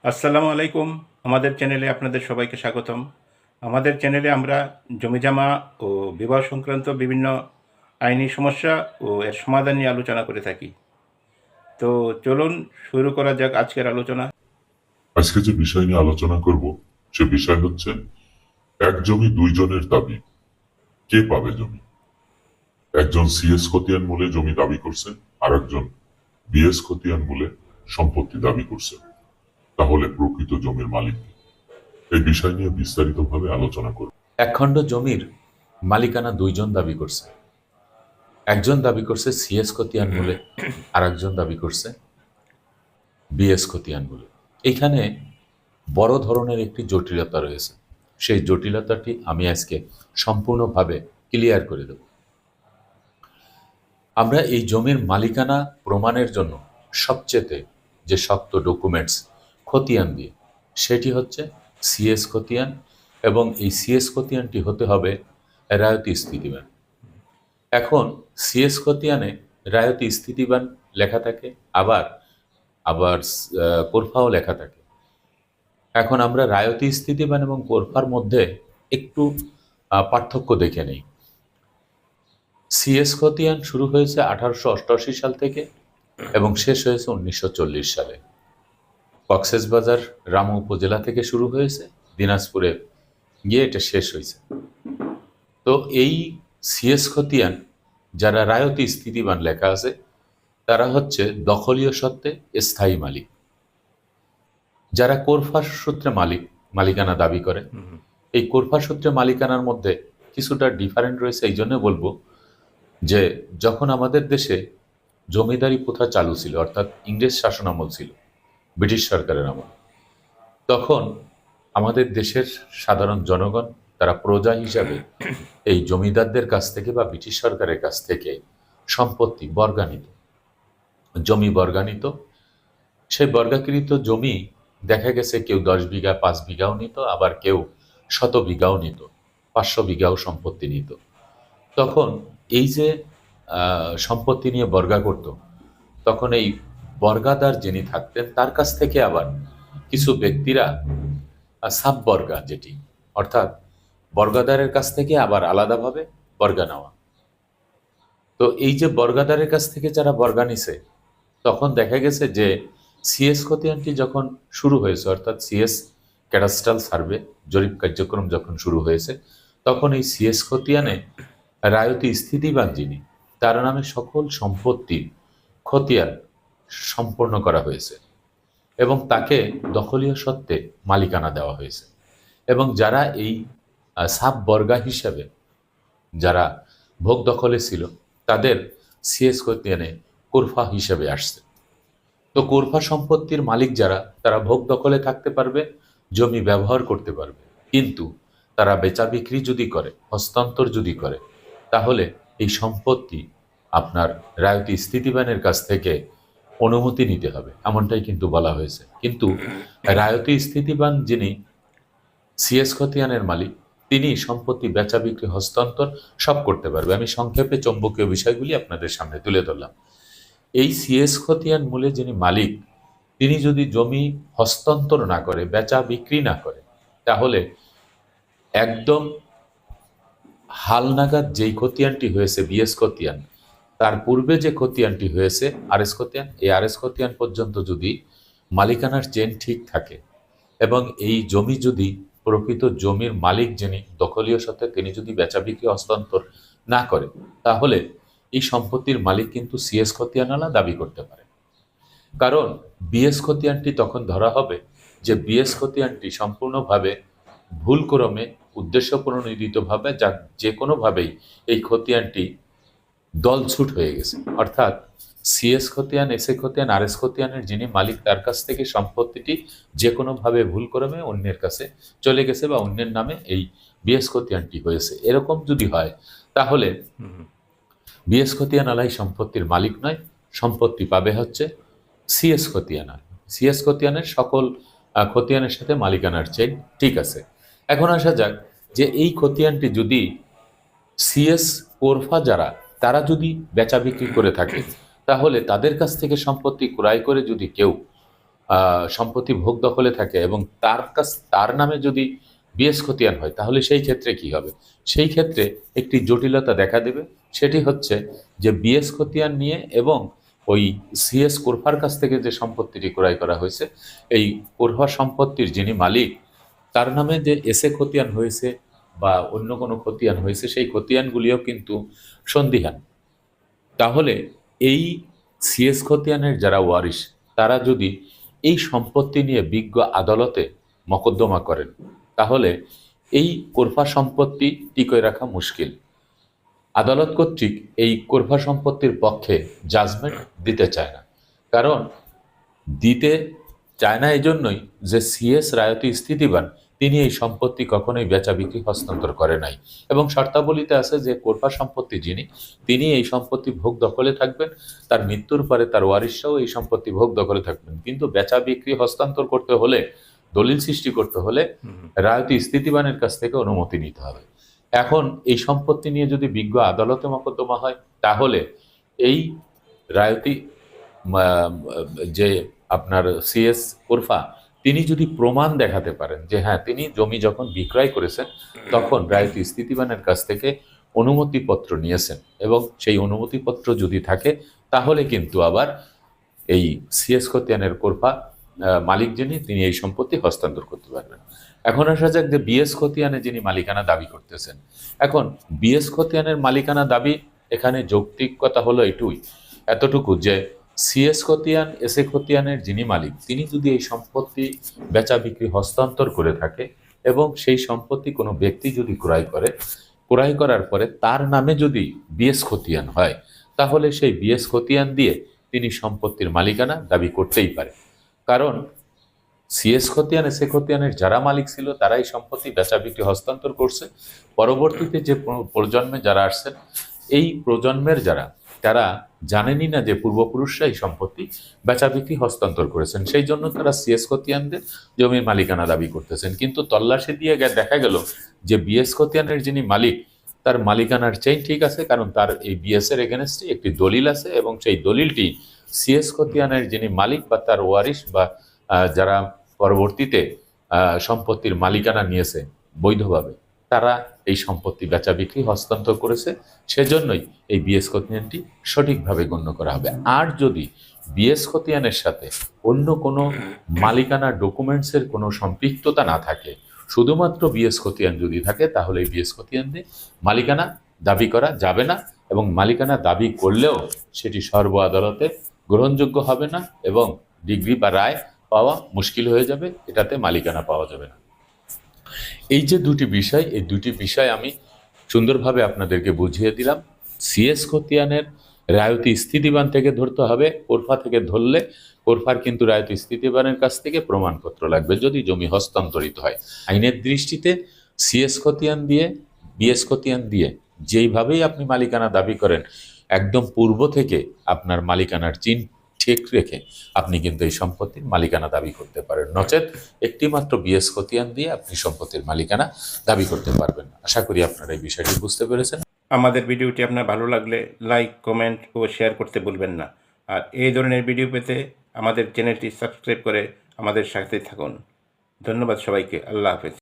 আসসালামু আলাইকুম। আমাদের চ্যানেলে আপনাদের সবাইকে স্বাগতম। আমাদের চ্যানেলে আমরা জমিজমা ও বিবাহ সংক্রান্ত বিভিন্ন আইনি সমস্যা ও এর সমাধান নিয়ে আলোচনা করে থাকি। তো চলুন শুরু করা যাক আজকের আলোচনা। আজকে যে বিষয় নিয়ে আলোচনা করব সে বিষয় হচ্ছে এক জমি দুইজনের দাবি। কে পাবে জমি? একজন সিএস খতিয়ান মূলে জমি দাবি করছে, আর একজন বিএস খতিয়ান মূলে সম্পত্তি দাবি করছে। তাহলে প্রকৃত জমির মালিক কে? এই বিষয় নিয়ে বিস্তারিতভাবে আলোচনা করব। একখণ্ড জমির মালিকানা দুইজন দাবি করছে। একজন দাবি করছে সিএস খতিয়ান মূলে, আর একজন দাবি করছে বিএস খতিয়ান মূলে। এইখানে বড় ধরনের একটি জটিলতা রয়েছে। সেই জটিলতাটি আমি আজকে সম্পূর্ণভাবে ক্লিয়ার করে দেব। আমরা এই জমির মালিকানা প্রমাণের জন্য সবচেয়ে যে শক্ত ডকুমেন্টস খতিয়ান দিয়ে, সেটি হচ্ছে সিএস খতিয়ান, এবং এই সিএস খতিয়ানটি হতে হবে রায়তি স্থিতিবান। এখন সিএস খতিয়ানে রায়তি স্থিতিবান লেখা থাকে, আবার আবার কোরফাও লেখা থাকে। এখন আমরা রায়তি স্থিতিবান এবং কোরফার মধ্যে একটু পার্থক্য দেখে নেই। সিএস খতিয়ান শুরু হয়েছে 1888 সাল থেকে এবং শেষ হয়েছে 1940 সালে। কক্সবাজার রামু উপজেলা থেকে শুরু হয়েছে, দিনাজপুরে গিয়ে এটা শেষ হয়েছে। তো এই সিএস খতিয়ান যারা রায়তি স্থিতিবান লেখা আছে, তারা হচ্ছে দখলীয় সত্ত্বে স্থায়ী মালিক। যারা কোরফা সূত্রে মালিকানা দাবি করে, এই কোরফা সূত্রে মালিকানার মধ্যে কিছুটা ডিফারেন্ট রয়েছে। এই জন্য বলবো যে যখন আমাদের দেশে জমিদারি প্রথা চালু ছিল, অর্থাৎ ইংরেজ শাসন আমল ছিল, ব্রিটিশ সরকারের আমল, তখন আমাদের দেশের সাধারণ জনগণ তারা প্রজা হিসাবে এই জমিদারদের কাছ থেকে বা ব্রিটিশ সরকারের কাছ থেকে সম্পত্তি বর্গানিত, জমি বর্গানিত। সেই বর্গাকৃত জমি দেখা গেছে কেউ 10 বিঘা 5 বিঘাও নিত, আবার কেউ 100 বিঘাও নিত, 500 বিঘাও সম্পত্তি নিত। তখন এই যে সম্পত্তি নিয়ে বর্গা করত, তখন এই বর্গাদার যিনি থাকতেন তার কাছ থেকে আবার কিছু ব্যক্তিরা সাব বর্গা, যেটি অর্থাৎ বর্গাদারের কাছ থেকে আবার আলাদাভাবে বর্গা নেওয়া। তো এই যে বর্গাদারের কাছ থেকে যারা বর্গা নিছে, তখন দেখা গেছে যে সিএস খতিয়ানটি যখন শুরু হয়েছে, অর্থাৎ সিএস ক্যাডাস্ট্রাল সার্ভে জরিপ কার্যক্রম যখন শুরু হয়েছে, তখন এই সিএস খতিয়ানে রায়তি স্থিতিবান যিনি, তার নামে সকল সম্পত্তির খতিয়ান সম্পন্ন করা হয়েছে এবং তাকে দখলীয় সত্ত্বে মালিকানা দেওয়া হয়েছে। এবং যারা এই সাব বর্গা হিসাবে যারা ভোগ দখলে ছিল, তাদের সিএস খতিয়ানে কোরফা হিসেবে আসছে। তো কোরফা সম্পত্তির মালিক যারা, তারা ভোগ দখলে থাকতে পারবে, জমি ব্যবহার করতে পারবে, কিন্তু তারা বেচা বিক্রি যদি করে, হস্তান্তর যদি করে, তাহলে এই সম্পত্তি আপনার রায়তি স্থিতিবানের কাছ থেকে অনুমতি নিতে হবে, এমনটাই কিন্তু বলা হয়েছে। কিন্তু রায়তি স্থিতিবান যিনি সিএস খতিয়ানের মালিক, তিনি সম্পত্তি বেচা বিক্রি হস্তান্তর সব করতে পারবে। আমি সংক্ষেপে চৌম্বকীয় বিষয়গুলি আপনাদের সামনে তুলে ধরলাম। এই সিএস খতিয়ান মূলে যিনি মালিক, তিনি যদি জমি হস্তান্তর না করে, বেচা বিক্রি না করে, তাহলে একদম হালনাগাদ যেই খতিয়ানটি হয়েছে বিএস খতিয়ান, তার পূর্বে যে খতিয়ানটি হয়েছে আরএস খতিয়ান, এই আরএস খতিয়ান পর্যন্ত যদি মালিকানার চেন ঠিক থাকে এবং এই জমি যদি প্রকৃত জমির মালিক যিনি দখলীয় সত্ত্বে, তিনি যদি বেচা বিক্রি হস্তান্তর না করে, তাহলে এই সম্পত্তির মালিক কিন্তু সিএস খতিয়ানওয়ালা দাবি করতে পারে। কারণ বিএস খতিয়ানটি তখন ধরা হবে যে বিএস খতিয়ানটি সম্পূর্ণভাবে ভুলক্রমে উদ্দেশ্যপ্রণোদিতভাবে যে কোনোভাবেই এই খতিয়ানটি দলছুট হয়ে গেছে, অর্থাৎ সিএস খতিয়ান, এসএ খতিয়ান, আরএস খতিয়ানের যিনি মালিক, তার কাছ থেকে সম্পত্তিটি যে কোনোভাবে ভুলক্রমে অন্যের কাছে চলে গেছে বা অন্যের নামে এই বিএস খতিয়ানটি হয়েছে। এরকম যদি হয়, তাহলে বিএস খতিয়ানালাই সম্পত্তির মালিক নয়, সম্পত্তি পাবে হচ্ছে সিএস খতিয়ানা। সিএস খতিয়ানের সকল খতিয়ানের সাথে মালিকানার চেন ঠিক আছে। এখন আসা যাক যে এই খতিয়ানটি যদি সিএস কোরফা যারা, তারা যদি বেচা বিক্রি করে থাকে, তাহলে তাদের কাছ থেকে সম্পত্তি ক্রয় করে যদি কেউ সম্পত্তি ভোগ দখলে থাকে এবং তার নামে যদি বিএস খতিয়ান হয়, তাহলে সেই ক্ষেত্রে কি হবে? সেই ক্ষেত্রে একটি জটিলতা দেখা দেবে। সেটি হচ্ছে যে বিএস খতিয়ান নিয়ে এবং ওই সিএস কোরফার কাছ থেকে যে সম্পত্তিটি ক্রয় করা হয়েছে, এই কোরফা সম্পত্তির যিনি মালিক, তার নামে যে এসে খতিয়ান হয়েছে বা অন্য কোনো খতিয়ান হয়েছে, সেই খতিয়ানগুলিও কিন্তু সন্দিহান। তাহলে এই সিএস খতিয়ানের যারা ওয়ারিশ, তারা যদি এই সম্পত্তি নিয়ে বিজ্ঞ আদালতে মকদ্দমা করেন, তাহলে এই কোরফা সম্পত্তি টিকিয়ে রাখা মুশকিল। আদালত কর্তৃক এই কোরফা সম্পত্তির পক্ষে জাজমেন্ট দিতে চায় না। কারণ দিতে চায় না এজন্যই যে সিএস রায়তি স্থিতিবান, তিনি এই সম্পত্তি কখনোই বেচা বিক্রি হস্তান্তর করে নাই এবং শর্তাবলীতে আছে যে কোরফা সম্পত্তি যিনি, তিনি এই সম্পত্তি ভোগ দখলে থাকবেন, তার মৃত্যুর পরে তার ওয়ারিশরাও এই সম্পত্তি ভোগ দখলে থাকবেন। কিন্তু বেচা বিক্রি হস্তান্তর করতে হলে, দলিল সৃষ্টি করতে হলে রায়তি স্থিতিবানের কাছ থেকে অনুমতি নিতে হবে। এখন এই সম্পত্তি নিয়ে যদি বিজ্ঞ আদালতে মকদ্দমা হয়, তাহলে এই রায়তি যে আপনার সিএস কোরফা, তিনি যদি প্রমাণ দেখাতে পারেন যে হ্যাঁ, তিনি জমি যখন বিক্রয় করেছেন তখন রায়তি স্থিতিবানের কাছ থেকে অনুমতিপত্র নিয়েছেন এবং সেই অনুমতিপত্র যদি থাকে, তাহলে কিন্তু আবার এই সিএস খতিয়ানের কোরফা মালিক যিনি, তিনি এই সম্পত্তি হস্তান্তর করতে পারবেন। এখন আসা যাক যে বিএস খতিয়ানে যিনি মালিকানা দাবি করতেছেন। এখন বিএস খতিয়ানের মালিকানা দাবি, এখানে যৌক্তিকতা হলো এতটুকু যে সিএস খতিয়ান এসএ খতিয়ানের যিনি মালিক, তিনি যদি এই সম্পত্তি বেচা বিক্রি হস্তান্তর করে থাকে এবং সেই সম্পত্তি কোনো ব্যক্তি যদি ক্রয় করার পরে তার নামে যদি বিএস খতিয়ান হয়, তাহলে সেই বিএস খতিয়ান দিয়ে তিনি সম্পত্তির মালিকানা দাবি করতেই পারে। কারণ সিএস খতিয়ান এসএ খতিয়ানের যারা মালিক ছিল, তারাই সম্পত্তি বেচা বিক্রি হস্তান্তর করছে। পরবর্তীতে যে প্রজন্মে যারা আসছেন, এই প্রজন্মের তারা জানেনই না যে পূর্বপুরুষরা এই সম্পত্তি বেচা বিক্রি হস্তান্তর করেছেন, সেই জন্য তারা সিএস খতিয়ানদের জমির মালিকানা দাবি করতেছেন। কিন্তু তল্লাশি দিয়ে দেখা গেল যে বিএস খতিয়ানের যিনি মালিক, তার মালিকানার চেইন ঠিক আছে, কারণ তার এই বিএস এর এগেনস্টে একটি দলিল আছে এবং সেই দলিলটি সিএস খতিয়ানের যিনি মালিক বা তার ওয়ারিশ বা যারা পরবর্তীতে সম্পত্তির মালিকানা নিয়েছে বৈধভাবে, তারা এই সম্পত্তি বেচা বিক্রি হস্তান্তর করেছে। সেজন্যই এই বিএস খতিয়ানটি সঠিকভাবে গণ্য করা হবে। আর যদি বিএস খতিয়ানের সাথে অন্য কোনো মালিকানা ডকুমেন্টসের কোনো সম্পৃক্ততা না থাকে, শুধুমাত্র বিএস খতিয়ান যদি থাকে, তাহলে এই বিএস খতিয়ান দিয়ে মালিকানা দাবি করা যাবে না এবং মালিকানা দাবি করলেও সেটি সর্ব আদালতে গ্রহণযোগ্য হবে না এবং ডিগ্রি বা রায় পাওয়া মুশকিল হয়ে যাবে, এটাতে মালিকানা পাওয়া যাবে না। এই যে দুটি বিষয় আমি সুন্দরভাবে আপনাদেরকে বুঝিয়ে দিলাম। সিএস খতিয়ানের রায়তি স্থিতিবান থেকে ধরতে হবে, কোরফা থেকে ধরলে কোরফার কিন্তু রায়তি স্থিতিবানের কাছ থেকে প্রমাণপত্র লাগবে যদি জমি হস্তান্তরিত হয়। আইনের দৃষ্টিতে সিএস খতিয়ান দিয়ে বিএস খতিয়ান দিয়ে যেইভাবেই আপনি মালিকানা দাবি করেন, একদম পূর্ব থেকে আপনার মালিকানার চিহ্ন ঠিক রেখে আপনি কিন্তু এই সম্পত্তির মালিকানা দাবি করতে পারেন। নচেত একটি মাত্র বিএস খতিয়ান দিয়ে আপনি সম্পত্তির মালিকানা দাবি করতে পারবেন না। আশা করি আপনারা এই বিষয়টি বুঝতে পেরেছেন। আমাদের ভিডিওটি আপনার ভালো লাগলে লাইক, কমেন্ট ও শেয়ার করতে ভুলবেন না। আর এই ধরনের ভিডিও পেতে আমাদের চ্যানেলটি সাবস্ক্রাইব করে আমাদের সাথে থাকুন। ধন্যবাদ সবাইকে। আল্লাহ হাফেজ।